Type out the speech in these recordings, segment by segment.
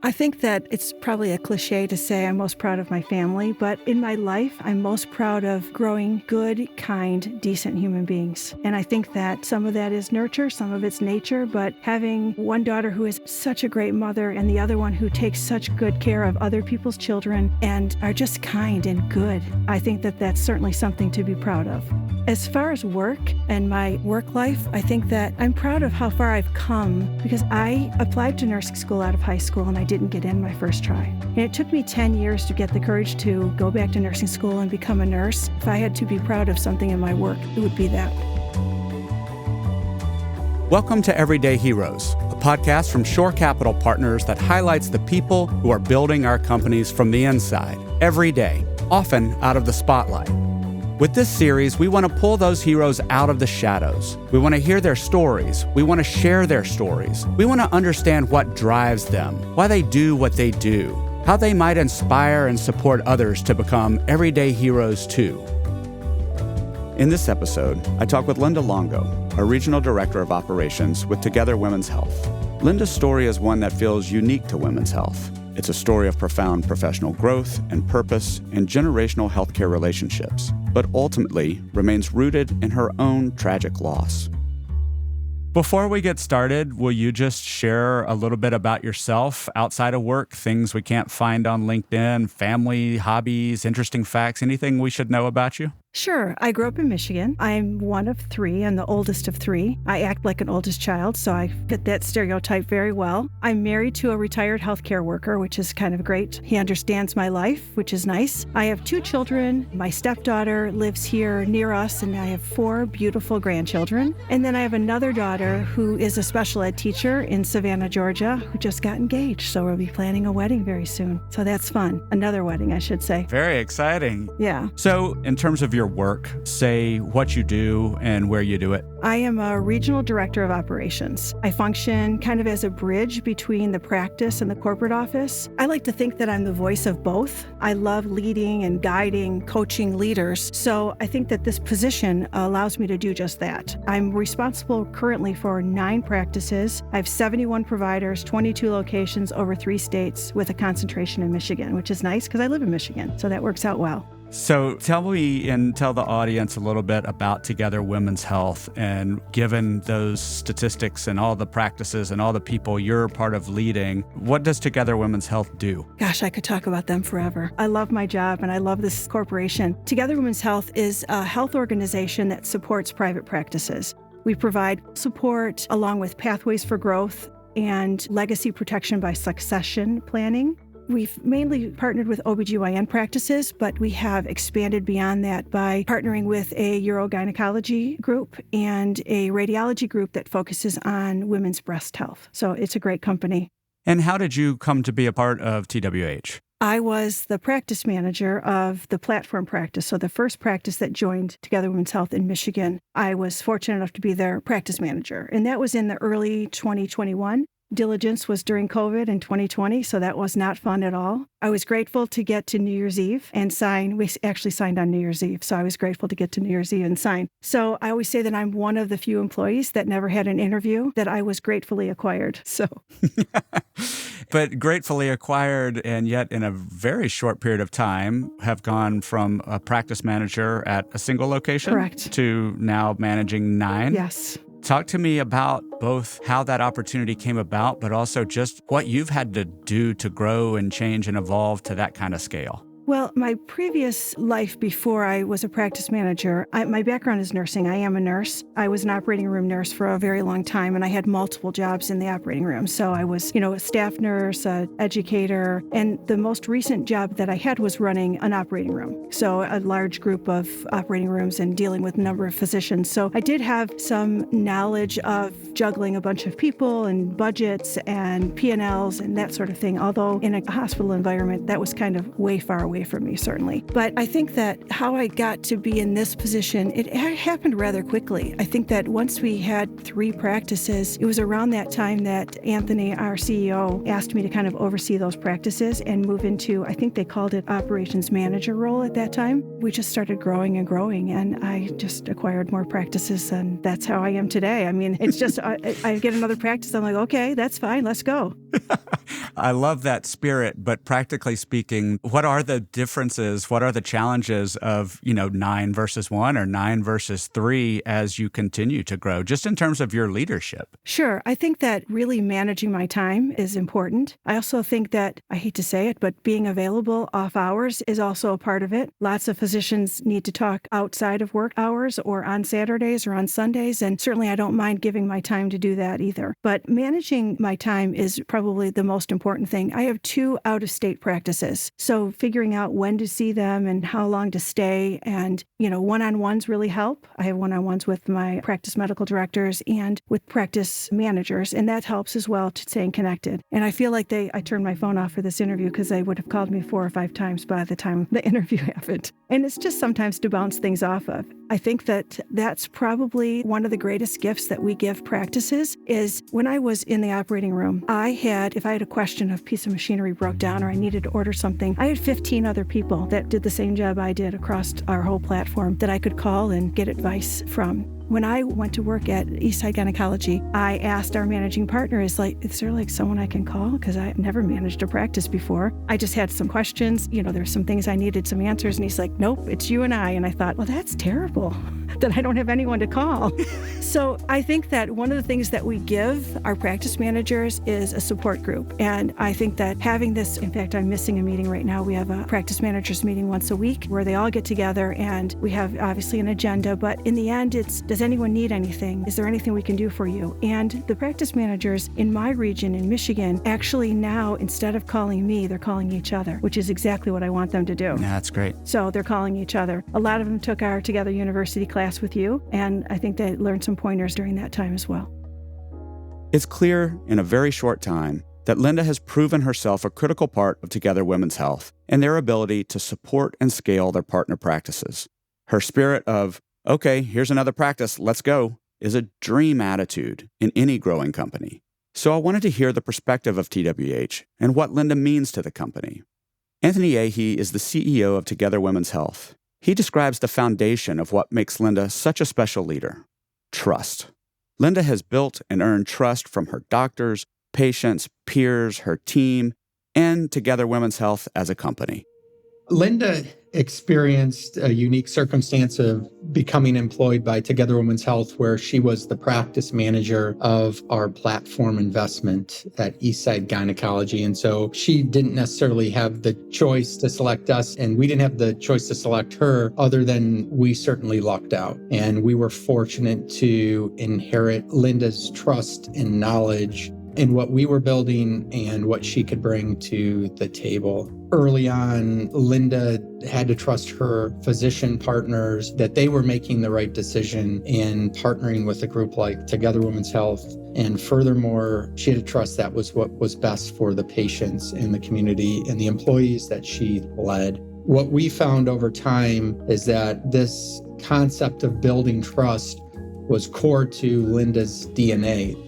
I think that it's probably a cliche to say I'm most proud of my family, but in my life, I'm most proud of growing good, kind, decent human beings. And I think that some of that is nurture, some of it's nature, but having one daughter who is such a great mother and the other one who takes such good care of other people's children and are just kind and good, I think that that's certainly something to be proud of. As far as work and my work life, I think that I'm proud of how far I've come because I applied to nursing school out of high school and I didn't get in my first try. And it took me 10 years to get the courage to go back to nursing school and become a nurse. If I had to be proud of something in my work, it would be that. Welcome to Everyday Heroes, a podcast from Shore Capital Partners that highlights the people who are building our companies from the inside, every day, often out of the spotlight. With this series, we want to pull those heroes out of the shadows. We want to hear their stories. We want to share their stories. We want to understand what drives them, why they do what they do, how they might inspire and support others to become everyday heroes too. In this episode, I talk with Linda Longo, a Regional Director of Operations with Together Women's Health. Linda's story is one that feels unique to women's health. It's a story of profound professional growth and purpose and generational healthcare relationships, but ultimately remains rooted in her own tragic loss. Before we get started, will you just share a little bit about yourself outside of work, things we can't find on LinkedIn, family, hobbies, interesting facts, anything we should know about you? Sure. I grew up in Michigan. I'm one of three and the oldest of three. I act like an oldest child, so I fit that stereotype very well. I'm married to a retired healthcare worker, which is kind of great. He understands my life, which is nice. I have two children. My stepdaughter lives here near us, and I have four beautiful grandchildren. And then I have another daughter who is a special ed teacher in Savannah, Georgia, who just got engaged. So we'll be planning a wedding very soon. So that's fun. Another wedding, I should say. Very exciting. Yeah. So in terms of your work, say what you do and where you do it. I am a Regional Director of Operations. I function kind of as a bridge between the practice and the corporate office. I like to think that I'm the voice of both. I love leading and guiding, coaching leaders. So I think that this position allows me to do just that. I'm responsible currently for 9 practices. I have 71 providers, 22 locations over 3 states with a concentration in Michigan, which is nice because I live in Michigan. So that works out well. So tell me and tell the audience a little bit about Together Women's Health, and given those statistics and all the practices and all the people you're part of leading, what does Together Women's Health do? Gosh, I could talk about them forever. I love my job and I love this corporation. Together Women's Health is a health organization that supports private practices. We provide support along with pathways for growth and legacy protection by succession planning. We've mainly partnered with OBGYN practices, but we have expanded beyond that by partnering with a urogynecology group and a radiology group that focuses on women's breast health. So it's a great company. And how did you come to be a part of TWH? I was the practice manager of the platform practice, so the first practice that joined Together Women's Health in Michigan. I was fortunate enough to be their practice manager, and that was in the early 2021. Diligence was during COVID in 2020, so that was not fun at all. I was grateful to get to New Year's Eve and sign. We actually signed on New Year's Eve, so I was grateful to get to New Year's Eve and sign. So I always say that I'm one of the few employees that never had an interview, that I was gratefully acquired. So, But gratefully acquired, and yet in a very short period of time have gone from a practice manager at a single location Correct. to now managing 9. Yes. Talk to me about both how that opportunity came about, but also just what you've had to do to grow and change and evolve to that kind of scale. Well, my previous life before I was a practice manager, my background is nursing. I am a nurse. I was an operating room nurse for a very long time, and I had multiple jobs in the operating room. So I was, a staff nurse, an educator, and the most recent job that I had was running an operating room. So a large group of operating rooms and dealing with a number of physicians. So I did have some knowledge of juggling a bunch of people and budgets and P&Ls and that sort of thing, although in a hospital environment, that was kind of way far away from me, certainly. But I think that how I got to be in this position, it happened rather quickly. I think that once we had 3 practices, it was around that time that Anthony, our CEO, asked me to kind of oversee those practices and move into, I think they called it operations manager role at that time. We just started growing and growing, and I just acquired more practices, and that's how I am today. I mean, it's just, I get another practice, I'm like, okay, that's fine, let's go. I love that spirit, but practically speaking, what are the differences? What are the challenges of, 9 versus 1 or 9 versus 3 as you continue to grow, just in terms of your leadership? Sure. I think that really managing my time is important. I also think that, I hate to say it, but being available off hours is also a part of it. Lots of physicians need to talk outside of work hours or on Saturdays or on Sundays, and certainly I don't mind giving my time to do that either. But managing my time is probably the most important thing. I have 2 out-of-state practices, so figuring out when to see them and how long to stay, and, one-on-ones really help. I have one-on-ones with my practice medical directors and with practice managers, and that helps as well to staying connected. And I feel like I turned my phone off for this interview because they would have called me 4 or 5 times by the time the interview happened. And it's just sometimes to bounce things off of. I think that that's probably one of the greatest gifts that we give practices is when I was in the operating room, if I had a question, a piece of machinery broke down or I needed to order something, I had 15 other people that did the same job I did across our whole platform that I could call and get advice from. When I went to work at Eastside Gynecology, I asked our managing partner, is there someone I can call? Because I've never managed a practice before. I just had some questions. There's some things I needed some answers. And he's like, nope, it's you and I. And I thought, well, that's terrible that I don't have anyone to call. So I think that one of the things that we give our practice managers is a support group. And I think that having this, in fact, I'm missing a meeting right now. We have a practice managers meeting once a week where they all get together and we have obviously an agenda. But in the end, does anyone need anything? Is there anything we can do for you? And the practice managers in my region in Michigan actually now, instead of calling me, they're calling each other, which is exactly what I want them to do. Yeah, that's great. So they're calling each other. A lot of them took our Together University class with you, and I think they learned some pointers during that time as well. It's clear in a very short time that Linda has proven herself a critical part of Together Women's Health and their ability to support and scale their partner practices. Her spirit of, okay, here's another practice, let's go, is a dream attitude in any growing company. So I wanted to hear the perspective of TWH and what Linda means to the company. Anthony Ahee is the CEO of Together Women's Health. He describes the foundation of what makes Linda such a special leader: trust. Linda has built and earned trust from her doctors, patients, peers, her team, and Together Women's Health as a company. Linda experienced a unique circumstance of becoming employed by Together Women's Health, where she was the practice manager of our platform investment at Eastside Gynecology. And so she didn't necessarily have the choice to select us, and we didn't have the choice to select her, other than we certainly lucked out. And we were fortunate to inherit Linda's trust and knowledge in what we were building and what she could bring to the table. Early on, Linda had to trust her physician partners that they were making the right decision in partnering with a group like Together Women's Health. And furthermore, she had to trust that was what was best for the patients in the community and the employees that she led. What we found over time is that this concept of building trust was core to Linda's DNA.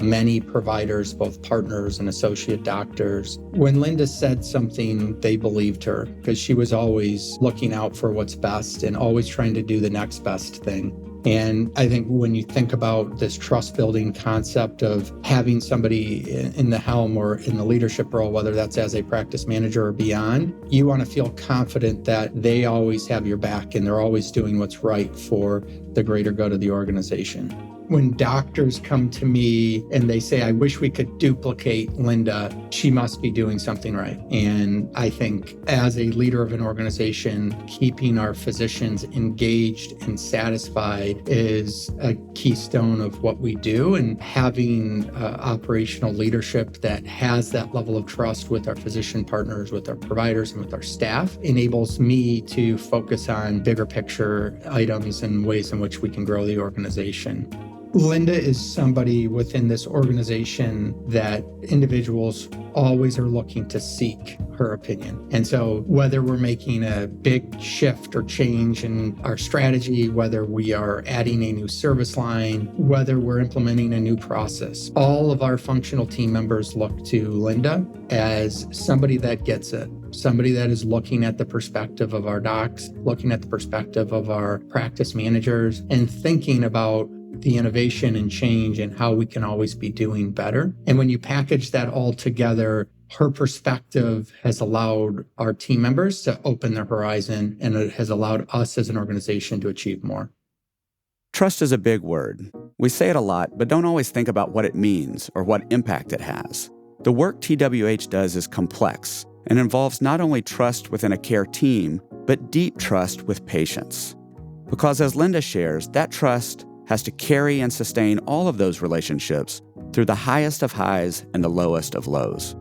Many providers, both partners and associate doctors, when Linda said something, they believed her because she was always looking out for what's best and always trying to do the next best thing. And I think when you think about this trust building concept of having somebody in the helm or in the leadership role, whether that's as a practice manager or beyond, you want to feel confident that they always have your back and they're always doing what's right for the greater good of the organization. When doctors come to me and they say, I wish we could duplicate Linda, she must be doing something right. And I think as a leader of an organization, keeping our physicians engaged and satisfied is a keystone of what we do. And having operational leadership that has that level of trust with our physician partners, with our providers, and with our staff enables me to focus on bigger picture items and ways in which we can grow the organization. Linda is somebody within this organization that individuals always are looking to seek her opinion. And so whether we're making a big shift or change in our strategy, whether we are adding a new service line, whether we're implementing a new process, all of our functional team members look to Linda as somebody that gets it. Somebody that is looking at the perspective of our docs, looking at the perspective of our practice managers, and thinking about the innovation and change and how we can always be doing better. And when you package that all together, her perspective has allowed our team members to open their horizon, and it has allowed us as an organization to achieve more. Trust is a big word. We say it a lot, but don't always think about what it means or what impact it has. The work TWH does is complex and involves not only trust within a care team, but deep trust with patients. Because as Linda shares, that trust has to carry and sustain all of those relationships through the highest of highs and the lowest of lows.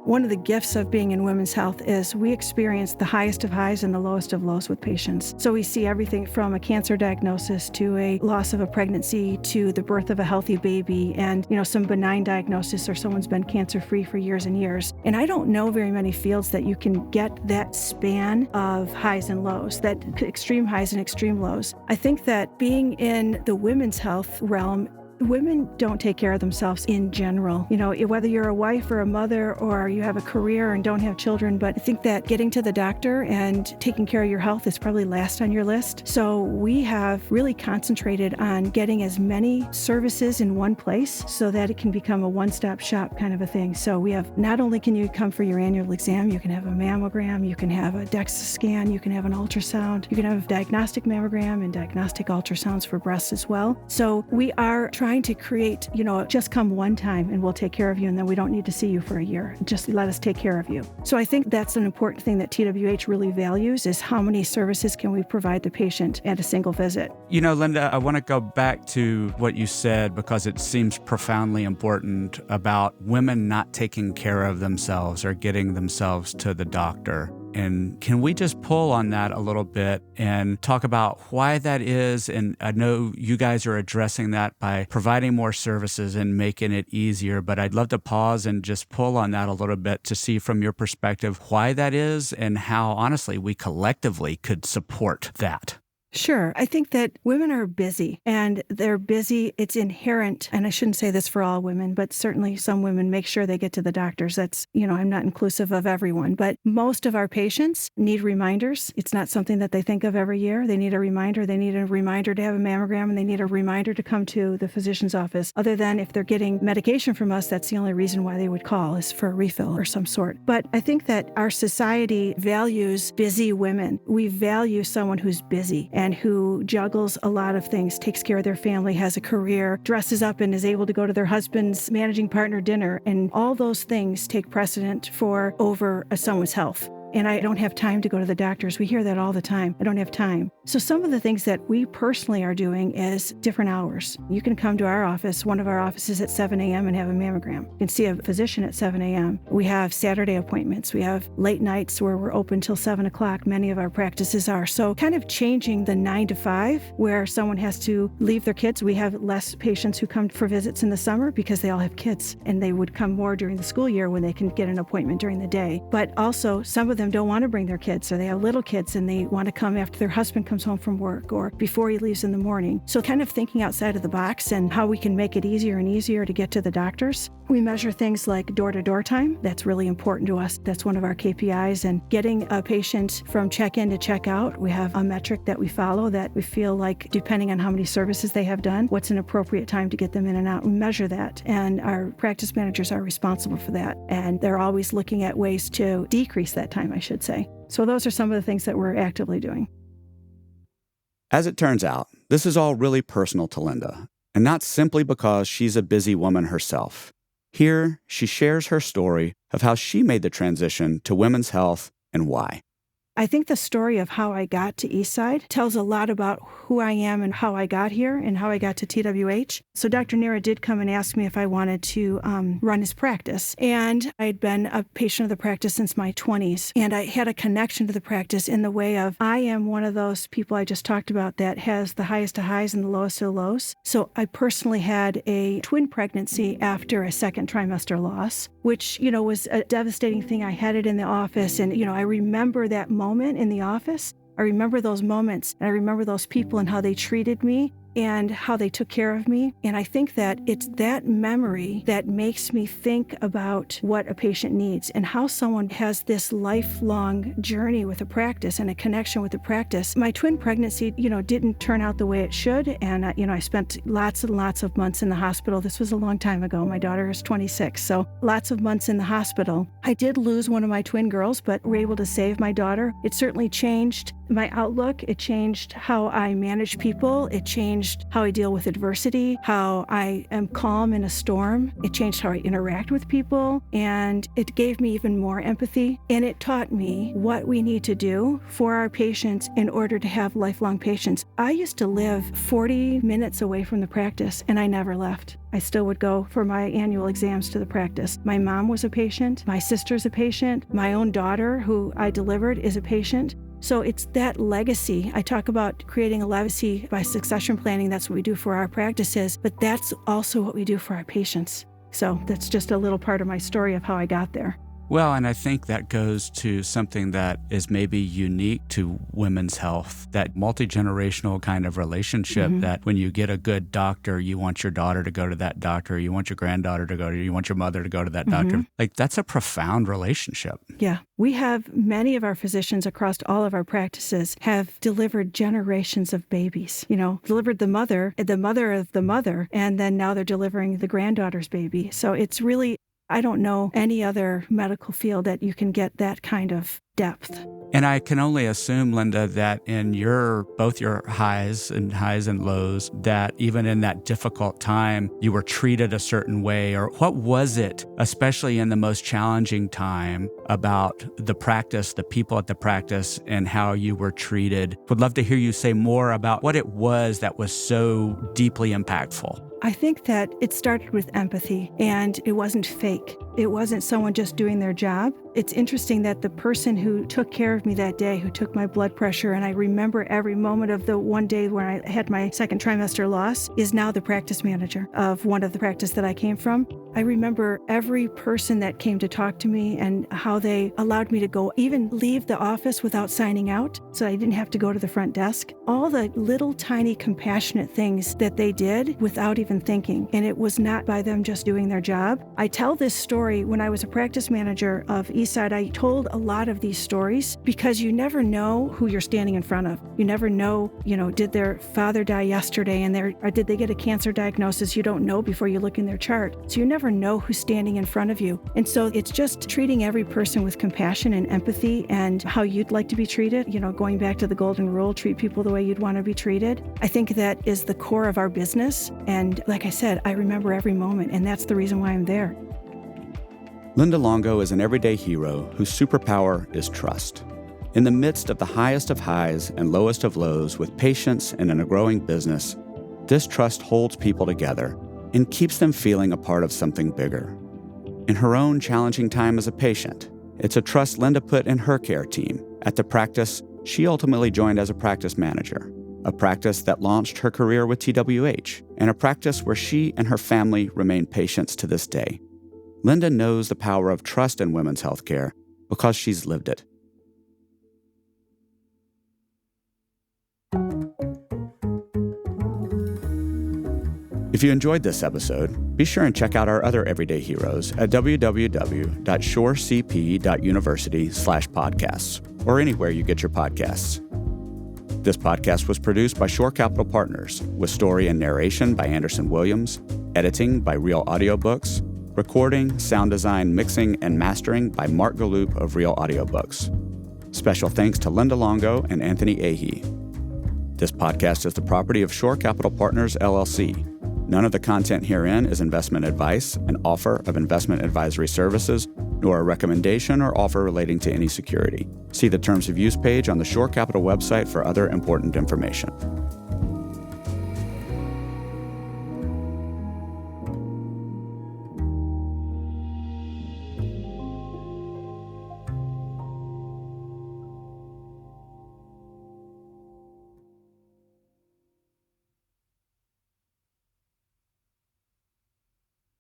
One of the gifts of being in women's health is we experience the highest of highs and the lowest of lows with patients. So we see everything from a cancer diagnosis to a loss of a pregnancy to the birth of a healthy baby and, some benign diagnosis or someone's been cancer-free for years and years. And I don't know very many fields that you can get that span of highs and lows, that extreme highs and extreme lows. I think that being in the women's health realm, women don't take care of themselves in general, whether you're a wife or a mother or you have a career and don't have children. But I think that getting to the doctor and taking care of your health is probably last on your list. So we have really concentrated on getting as many services in one place so that it can become a one-stop shop kind of a thing. So we have, not only can you come for your annual exam, you can have a mammogram, you can have a DEXA scan, you can have an ultrasound, you can have a diagnostic mammogram and diagnostic ultrasounds for breasts as well. So we are trying to create, just come one time and we'll take care of you, and then we don't need to see you for a year. Just let us take care of you. So I think that's an important thing that TWH really values, is how many services can we provide the patient at a single visit. Linda, I want to go back to what you said because it seems profoundly important about women not taking care of themselves or getting themselves to the doctor. And can we just pull on that a little bit and talk about why that is? And I know you guys are addressing that by providing more services and making it easier, but I'd love to pause and just pull on that a little bit to see from your perspective why that is and how, honestly, we collectively could support that. Sure. I think that women are busy, and they're busy. It's inherent. And I shouldn't say this for all women, but certainly some women make sure they get to the doctors. That's, I'm not inclusive of everyone, but most of our patients need reminders. It's not something that they think of every year. They need a reminder. They need a reminder to have a mammogram, and they need a reminder to come to the physician's office. Other than if they're getting medication from us, that's the only reason why they would call, is for a refill or some sort. But I think that our society values busy women. We value someone who's busy and who juggles a lot of things, takes care of their family, has a career, dresses up and is able to go to their husband's managing partner dinner. And all those things take precedent over someone's health. And I don't have time to go to the doctors. We hear that all the time. I don't have time. So some of the things that we personally are doing is different hours. You can come to our office, one of our offices at 7 a.m. and have a mammogram. You can see a physician at 7 a.m. We have Saturday appointments. We have late nights where we're open till 7 o'clock. Many of our practices are. So kind of changing the 9 to 5 where someone has to leave their kids. We have less patients who come for visits in the summer because they all have kids, and they would come more during the school year when they can get an appointment during the day. But also some of them don't want to bring their kids, or they have little kids and they want to come after their husband comes home from work or before he leaves in the morning. So kind of thinking outside of the box and how we can make it easier and easier to get to the doctors. We measure things like door-to-door time. That's really important to us. That's one of our KPIs. And getting a patient from check-in to check-out, we have a metric that we follow that we feel like, depending on how many services they have done, what's an appropriate time to get them in and out. We measure that, and our practice managers are responsible for that. And they're always looking at ways to decrease that time, I should say. So those are some of the things that we're actively doing. As it turns out, this is all really personal to Linda, and not simply because she's a busy woman herself. Here, she shares her story of how she made the transition to women's health and why. I think the story of how I got to Eastside tells a lot about who I am and how I got here and how I got to TWH. So Dr. Nera did come and ask me if I wanted to run his practice. And I'd been a patient of the practice since my 20s. And I had a connection to the practice in the way of, I am one of those people I just talked about that has the highest of highs and the lowest of lows. So I personally had a twin pregnancy after a second trimester loss, which, was a devastating thing. I had it in the office, and, I remember that moment in the office. I remember those moments, and I remember those people and how they treated me. and how they took care of me. And I think that it's that memory that makes me think about what a patient needs and how someone has this lifelong journey with a practice and a connection with the practice. My twin pregnancy, didn't turn out the way it should. And, I spent lots and lots of months in the hospital. This was a long time ago. My daughter is 26, so lots of months in the hospital. I did lose one of my twin girls, but were able to save my daughter. It certainly changed my outlook. It changed how I manage people. It changed how I deal with adversity, how I am calm in a storm. It changed how I interact with people, and it gave me even more empathy. And it taught me what we need to do for our patients in order to have lifelong patients. I used to live 40 minutes away from the practice, and I never left. I still would go for my annual exams to the practice. My mom was a patient. My sister's a patient. My own daughter, who I delivered, is a patient. So it's that legacy. I talk about creating a legacy by succession planning. That's what we do for our practices, but that's also what we do for our patients. So that's just a little part of my story of how I got there. Well, and I think that goes to something that is maybe unique to women's health, that multi-generational kind of relationship that when you get a good doctor, you want your daughter to go to that doctor, you want your granddaughter to go to, you want your mother to go to that doctor. Like, that's a profound relationship. Yeah. We have many of our physicians across all of our practices have delivered generations of babies, delivered the mother of the mother, and then now they're delivering the granddaughter's baby. So it's really, I don't know any other medical field that you can get that kind of depth. And I can only assume, Linda, that in both your highs and lows, that even in that difficult time, you were treated a certain way. Or what was it, especially in the most challenging time, about the practice, the people at the practice, and how you were treated? Would love to hear you say more about what it was that was so deeply impactful. I think that it started with empathy, and it wasn't fake. It wasn't someone just doing their job. It's interesting that the person who took care of me that day, who took my blood pressure, and I remember every moment of the one day when I had my second trimester loss, is now the practice manager of one of the practice that I came from. I remember every person that came to talk to me and how they allowed me to go, even leave the office without signing out, so I didn't have to go to the front desk. All the little tiny compassionate things that they did without even thinking. And it was not by them just doing their job. I tell this story when I was a practice manager of Eastside. I told a lot of these stories because you never know who you're standing in front of. You never know, did their father die yesterday or did they get a cancer diagnosis? You don't know before you look in their chart. So you never know who's standing in front of you. And so it's just treating every person with compassion and empathy and how you'd like to be treated. Going back to the golden rule, treat people the way you'd want to be treated. I think that is the core of our business. And like I said, I remember every moment, and that's the reason why I'm there. Linda Longo is an everyday hero whose superpower is trust. In the midst of the highest of highs and lowest of lows, with patience and in a growing business, this trust holds people together and keeps them feeling a part of something bigger. In her own challenging time as a patient, it's a trust Linda put in her care team at the practice she ultimately joined as a practice manager, a practice that launched her career with TWH, and a practice where she and her family remain patients to this day. Linda knows the power of trust in women's healthcare because she's lived it. If you enjoyed this episode, be sure and check out our other everyday heroes at www.shorecp.university/podcasts or anywhere you get your podcasts. This podcast was produced by Shore Capital Partners with story and narration by Anderson Williams, editing by Real Audiobooks, recording, sound design, mixing, and mastering by Mark Galloop of Real Audiobooks. Special thanks to Linda Longo and Anthony Ahee. This podcast is the property of Shore Capital Partners, LLC. None of the content herein is investment advice, an offer of investment advisory services, nor a recommendation or offer relating to any security. See the Terms of Use page on the Shore Capital website for other important information.